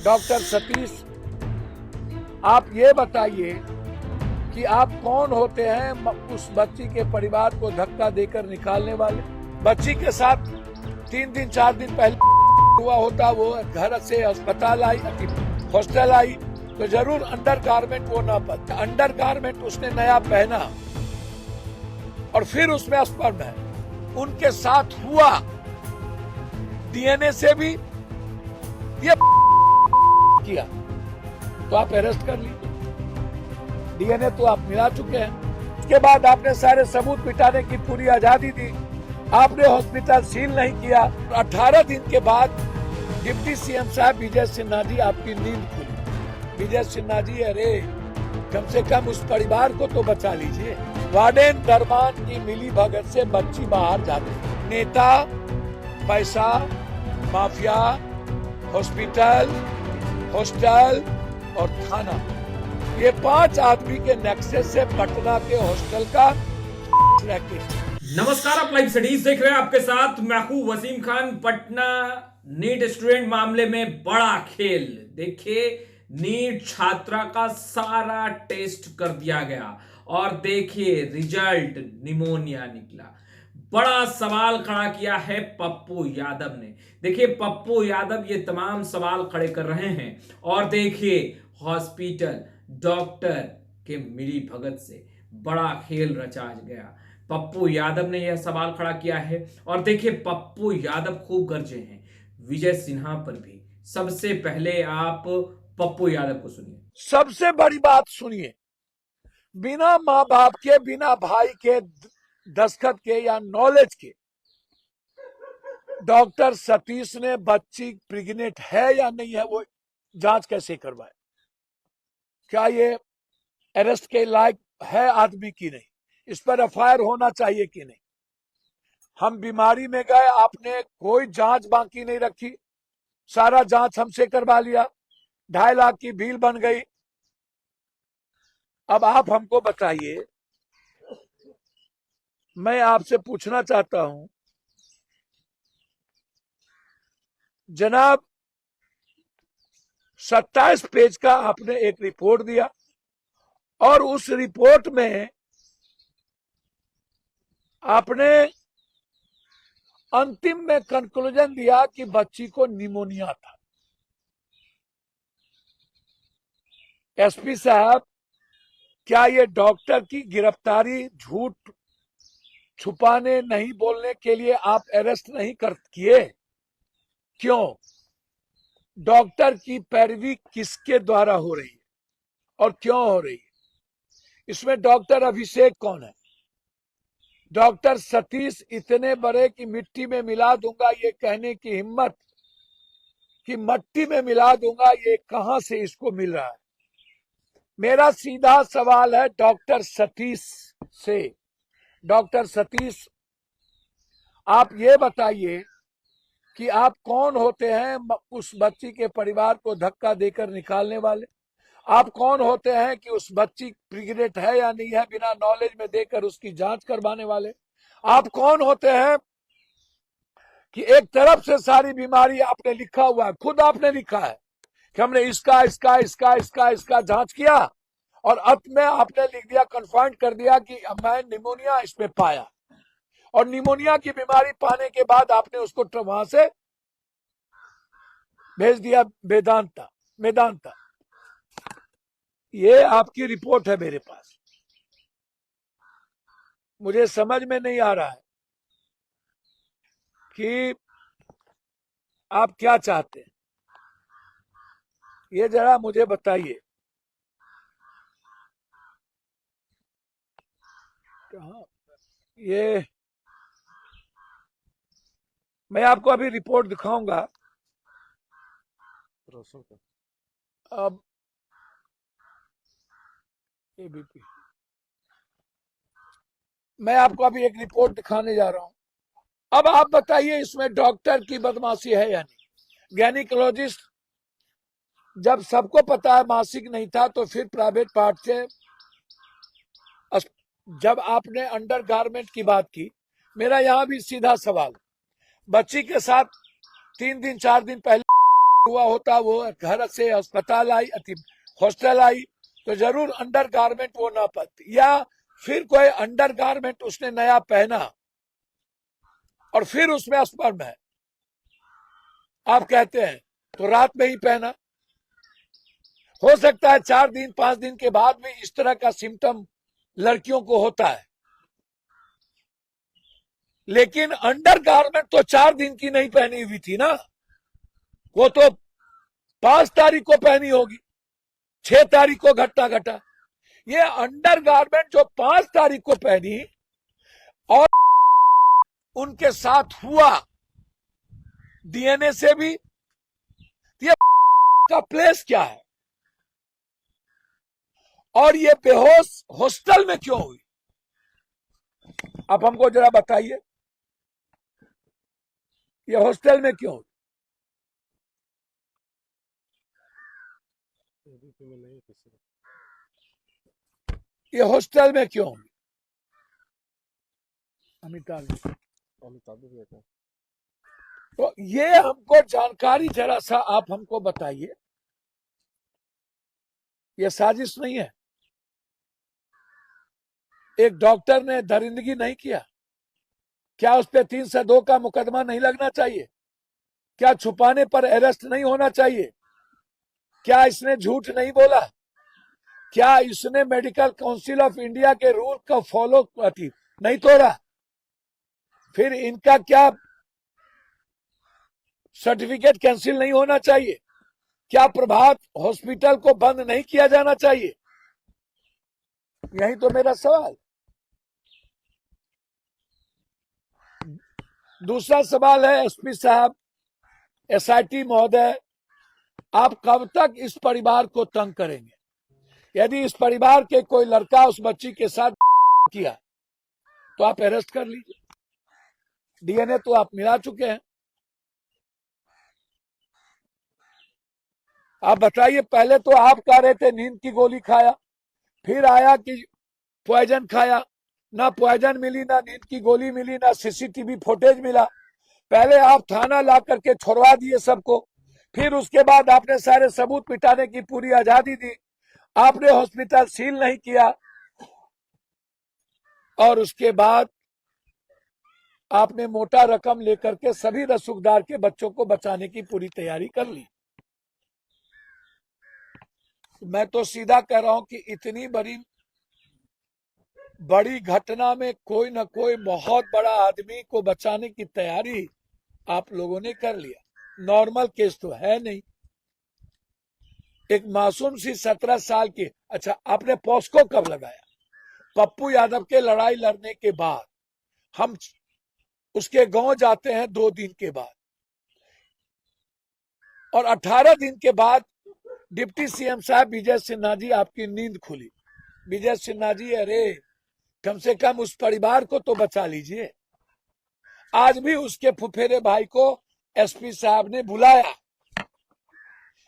Doctor Satish, आप ये बताइए कि आप कौन होते हैं उस बच्ची के परिवार को धक्का देकर निकालने वाले। बच्ची के साथ 3 दिन 4 दिन पहले हुआ होता, वो घर से अस्पताल आई, हॉस्टल आई, तो जरूर अंडर गारमेंट वो ना पता, अंडर गारमेंट उसने नया पहना और फिर उसमें स्पर्म है, उनके साथ हुआ। डीएनए से भी ये किया तो आप अरेस्ट कर लीजिए, डीएनए तो आप मिला चुके हैं। उसके बाद आपने सारे सबूत मिटाने की पूरी आजादी दी, आपने हॉस्पिटल सील नहीं किया। 18 दिन के बाद डिप्टी सीएम साहब विजय सिन्हा जी आपकी नींद खुली। विजय सिन्हा जी, अरे कम से कम उस परिवार को तो बचा लीजिए। वार्डन दरबान की मिली भगत से बच्ची बाहर जाती, नेता, पैसा, माफिया, हॉस्पिटल, हॉस्टल और थाना, ये 5 आदमी के नेक्सस से पटना के हॉस्टल का रैकेट। नमस्कार, आप लाइव स्टडीज देख रहे हैं, आपके साथ मैं हूं वसीम खान। पटना नीट स्टूडेंट मामले में बड़ा खेल। देखिए, नीट छात्रा का सारा टेस्ट कर दिया गया और देखिए रिजल्ट निमोनिया निकला। बड़ा सवाल खड़ा किया है पप्पू यादव ने। देखिए, पप्पू यादव ये तमाम सवाल खड़े कर रहे हैं और देखिए हॉस्पिटल डॉक्टर के मिली भगत से बड़ा खेल रचा गया। पप्पू यादव ने यह सवाल खड़ा किया है और देखिए पप्पू यादव खूब गरजे हैं विजय सिन्हा पर भी। सबसे पहले आप पप्पू यादव को सुनिए। सबसे बड़ी बात सुनिए, बिना माँ बाप के, बिना भाई के दस्तखत के या नॉलेज के डॉक्टर सतीश ने बच्ची प्रेग्नेंट है या नहीं है वो जांच कैसे करवाए? क्या ये अरेस्ट के लायक है आदमी की नहीं? इस पर एफआईआर होना चाहिए कि नहीं? हम बीमारी में गए, आपने कोई जांच बाकी नहीं रखी, सारा जांच हमसे करवा लिया, 2.5 लाख की बिल बन गई। अब आप हमको बताइए, मैं आपसे पूछना चाहता हूं जनाब, 27 पेज का आपने एक रिपोर्ट दिया और उस रिपोर्ट में आपने अंतिम में कंक्लूजन दिया कि बच्ची को निमोनिया था। एसपी साहब, क्या ये डॉक्टर की गिरफ्तारी झूठ छुपाने, नहीं बोलने के लिए आप अरेस्ट नहीं कर किए? क्यों? डॉक्टर की पैरवी किसके द्वारा हो रही है और क्यों हो रही है? इसमें डॉक्टर अभिषेक कौन है? डॉक्टर सतीश इतने बड़े कि मिट्टी में मिला दूंगा ये कहने की हिम्मत, कि मट्टी में मिला दूंगा, ये कहां से इसको मिल रहा है? मेरा सीधा सवाल है डॉक्टर सतीश से। डॉक्टर सतीश, आप ये बताइए कि आप कौन होते हैं उस बच्ची के परिवार को धक्का देकर निकालने वाले? आप कौन होते हैं कि उस बच्ची प्रेग्नेंट है या नहीं है बिना नॉलेज में देकर उसकी जांच करवाने वाले? आप कौन होते हैं कि एक तरफ से सारी बीमारी आपने लिखा हुआ है, खुद आपने लिखा है कि हमने इसका इसका इसका इसका इसका जांच किया और अंत में आपने लिख दिया, कन्फर्म कर दिया कि मैं निमोनिया इसमें पाया, और निमोनिया की बीमारी पाने के बाद आपने उसको वहां से भेज दिया वेदांता। ये आपकी रिपोर्ट है मेरे पास। मुझे समझ में नहीं आ रहा है कि आप क्या चाहते हैं, ये जरा मुझे बताइए। ये मैं आपको अभी रिपोर्ट दिखाऊंगा। अब एबीपी, मैं आपको अभी एक रिपोर्ट दिखाने जा रहा हूं। अब आप बताइए, इसमें डॉक्टर की बदमाशी है या नहीं? गायनिकोलॉजिस्ट, जब सबको पता है मासिक नहीं था तो फिर प्राइवेट पार्ट से, जब आपने अंडर गारमेंट की बात की, मेरा यहां भी सीधा सवाल, बच्ची के साथ 3 दिन 4 दिन पहले हुआ होता, वो घर से अस्पताल आई, हॉस्टल आई, तो जरूर अंडर गारमेंट वो ना पाती, या फिर कोई अंडर गारमेंट उसने नया पहना और फिर उसमें स्पर्म है, आप कहते हैं तो रात में ही पहना। हो सकता है 4 दिन 5 दिन के बाद भी इस तरह का सिम्टम लड़कियों को होता है, लेकिन अंडर गारमेंट तो 4 दिन की नहीं पहनी हुई थी ना, वो तो 5 तारीख को पहनी होगी, 6 तारीख को घटना घटा। ये अंडर गारमेंट जो 5 तारीख को पहनी और उनके साथ हुआ डीएनए से भी, ये का प्लेस क्या है, और ये बेहोश हॉस्टल में क्यों हुई, आप हमको जरा बताइए, ये हॉस्टल में क्यों हुई? ये हॉस्टल में क्यों हुई? अमिताभ तो ये हमको जानकारी जरा सा आप हमको बताइए, ये साजिश नहीं है? एक डॉक्टर ने दरिंदगी नहीं किया, क्या उस पर 302 का मुकदमा नहीं लगना चाहिए? क्या छुपाने पर अरेस्ट नहीं होना चाहिए? क्या इसने झूठ नहीं बोला? क्या इसने मेडिकल काउंसिल ऑफ इंडिया के रूल का फॉलो नहीं तोड़ा? फिर इनका क्या सर्टिफिकेट कैंसिल नहीं होना चाहिए? क्या प्रभात हॉस्पिटल को बंद नहीं किया जाना चाहिए? यही तो मेरा सवाल। दूसरा सवाल है, एसपी साहब, एसआईटी महोदय, आप कब तक इस परिवार को तंग करेंगे? यदि इस परिवार के कोई लड़का उस बच्ची के साथ किया तो आप अरेस्ट कर लीजिए, डीएनए तो आप मिला चुके हैं। आप बताइए, पहले तो आप कह रहे थे नींद की गोली खाया, फिर आया कि पॉइजन खाया, ना पॉइजन मिली, ना नींद की गोली मिली, ना सीसीटीवी फुटेज मिला। पहले आप थाना ला करके छोड़वा दिए सबको, फिर उसके बाद आपने सारे सबूत मिटाने की पूरी आजादी दी, आपने हॉस्पिटल सील नहीं किया, और उसके बाद आपने मोटा रकम लेकर के सभी रसूखदार के बच्चों को बचाने की पूरी तैयारी कर ली। मैं तो सीधा कह रहा हूं कि इतनी बड़ी घटना में कोई न कोई बहुत बड़ा आदमी को बचाने की तैयारी आप लोगों ने कर लिया। नॉर्मल केस तो है नहीं, एक मासूम सी 17 साल की। अच्छा, आपने पॉस्को कब लगाया? पप्पू यादव के लड़ाई लड़ने के बाद हम उसके गांव जाते हैं 2 दिन के बाद, और 18 दिन के बाद डिप्टी सीएम साहब विजय सिन्हा जी, आपकी नींद खुली। विजय सिन्हा जी, अरे कम से कम उस परिवार को तो बचा लीजिए। आज भी उसके फुफेरे भाई को एसपी साहब ने बुलाया।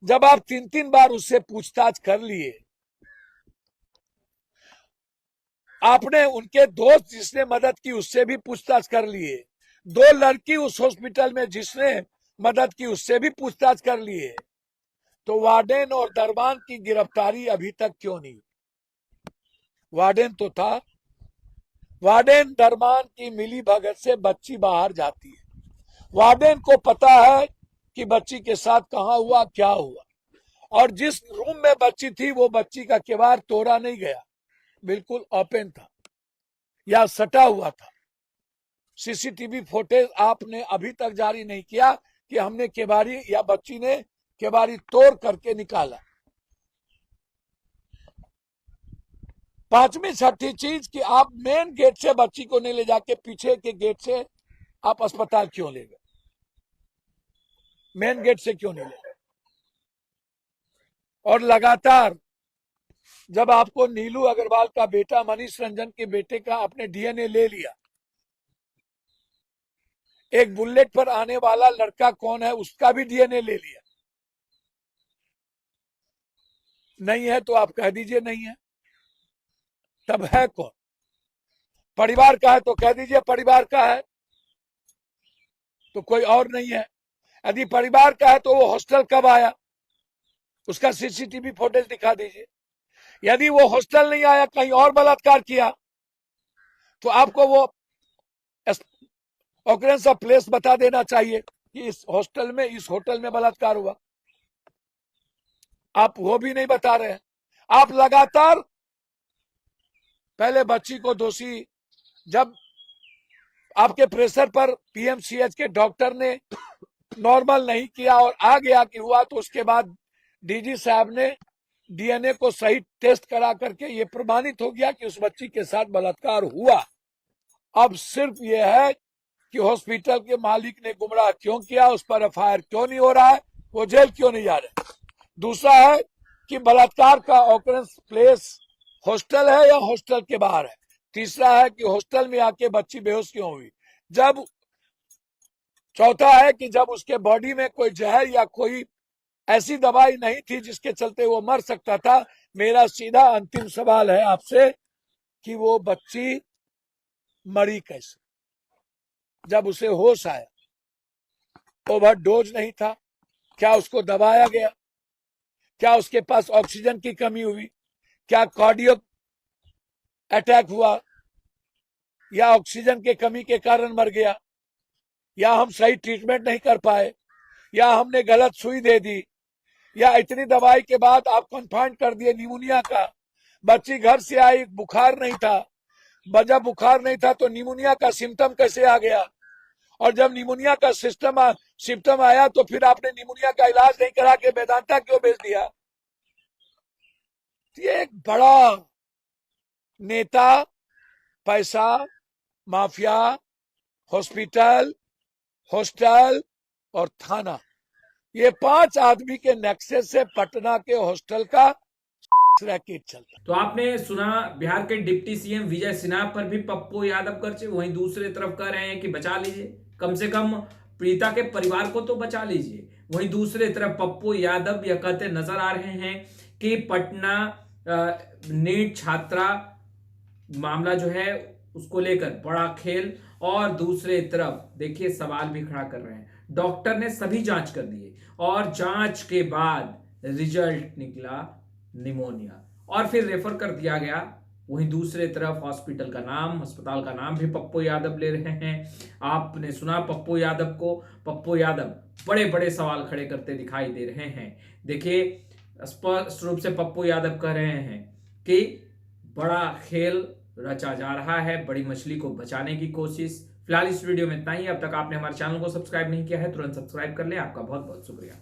जब आप 3-3 बार उससे पूछताछ कर लिए, आपने उनके दोस्त जिसने मदद की उससे भी पूछताछ कर लिए, 2 लड़की उस हॉस्पिटल में जिसने मदद की उससे भी पूछताछ कर लिए, तो वार्डन और दरबान की गिरफ्तारी अभी तक क्यों नहीं? वार्डन तो था, वार्डन दरबान की मिली भगत से बच्ची बाहर जाती है, वार्डन को पता है कि बच्ची के साथ कहां हुआ, क्या हुआ, और जिस रूम में बच्ची थी वो बच्ची का केवाड़ तोड़ा नहीं गया, बिल्कुल ओपन था या सटा हुआ था। सीसीटीवी फुटेज आपने अभी तक जारी नहीं किया कि हमने केवाड़ी या बच्ची ने केवाड़ी तोड़ करके निकाला। 5वीं 6ठी चीज कि आप मेन गेट से बच्ची को नहीं ले जाके पीछे के गेट से आप अस्पताल क्यों ले गए? मेन गेट से क्यों नहीं ले गए? और लगातार जब आपको नीलू अग्रवाल का बेटा, मनीष रंजन के बेटे का आपने डीएनए ले लिया, एक बुलेट पर आने वाला लड़का कौन है उसका भी डीएनए ले लिया, नहीं है तो आप कह दीजिए नहीं है, तब है कौन? परिवार का है तो कह दीजिए परिवार का है, तो कोई और नहीं है। यदि परिवार का है तो वो हॉस्टल कब आया, उसका सीसीटीवी फुटेज दिखा दीजिए। यदि वो हॉस्टल नहीं आया, कहीं और बलात्कार किया, तो आपको वो ऑकरेंस ऑफ प्लेस बता देना चाहिए कि इस हॉस्टल में, इस होटल में बलात्कार हुआ। आप वो भी नहीं बता रहे हैं। आप लगातार पहले बच्ची को दोषी, जब आपके प्रेशर पर पीएमसीएच के डॉक्टर ने नॉर्मल नहीं किया और आ गया कि हुआ, तो उसके बाद डीजी साहब ने डीएनए को सही टेस्ट करा करके ये प्रमाणित हो गया कि उस बच्ची के साथ बलात्कार हुआ। अब सिर्फ ये है कि हॉस्पिटल के मालिक ने गुमराह क्यों किया, उस पर एफआईआर क्यों नहीं हो रहा है, वो जेल क्यों नहीं जा रहे। दूसरा है कि बलात्कार का ऑकरेंस प्लेस हॉस्टल है या हॉस्टल के बाहर है। तीसरा है कि हॉस्टल में आके बच्ची बेहोश क्यों हुई। जब चौथा है कि जब उसके बॉडी में कोई जहर या कोई ऐसी दवाई नहीं थी जिसके चलते वो मर सकता था। मेरा सीधा अंतिम सवाल है आपसे कि वो बच्ची मरी कैसे, जब उसे होश आया? ओवरडोज नहीं था क्या? उसको दबाया गया क्या? उसके पास ऑक्सीजन की कमी हुई क्या? कार्डियक अटैक हुआ या ऑक्सीजन की कमी के कारण मर गया? या हम सही ट्रीटमेंट नहीं कर पाए, या हमने गलत सुई दे दी, या इतनी दवाई के बाद आप कन्फाइंड कर दिए निमोनिया का। बच्ची घर से आई, बुखार नहीं था, जब बुखार नहीं था तो निमोनिया का सिम्टम कैसे आ गया? और जब निमोनिया का सिम्टम आया तो फिर आपने निमोनिया का इलाज नहीं करा के वेदांता क्यों भेज दिया? ये एक बड़ा नेता, पैसा, माफिया, हॉस्पिटल, हॉस्टल और थाना, ये 5 आदमी के नेक्सस से पटना के हॉस्टल का रैकेट चलता। तो आपने सुना बिहार के डिप्टी सीएम विजय सिन्हा पर भी पप्पू यादव कर्ज, वहीं दूसरी तरफ कह रहे हैं कि बचा लीजिए, कम से कम पीड़िता के परिवार को तो बचा लीजिए। वहीं दूसरी तरफ पप्पू यादव यह कहते नजर आ रहे हैं कि पटना नीट छात्रा मामला जो है उसको लेकर बड़ा खेल, और दूसरे तरफ देखिए सवाल भी खड़ा कर रहे हैं। डॉक्टर ने सभी जांच कर दिए और जांच के बाद रिजल्ट निकला निमोनिया और फिर रेफर कर दिया गया। वहीं दूसरे तरफ हॉस्पिटल का नाम, अस्पताल का नाम भी पप्पू यादव ले रहे हैं। आपने सुना पप्पू यादव को, पप्पू यादव बड़े बड़े सवाल खड़े करते दिखाई दे रहे हैं। देखिए स्पष्ट रूप से पप्पू यादव कह रहे हैं कि बड़ा खेल रचा जा रहा है, बड़ी मछली को बचाने की कोशिश। फिलहाल इस वीडियो में इतना ही। अब तक आपने हमारे चैनल को सब्सक्राइब नहीं किया है, तुरंत सब्सक्राइब कर लें। आपका बहुत बहुत शुक्रिया।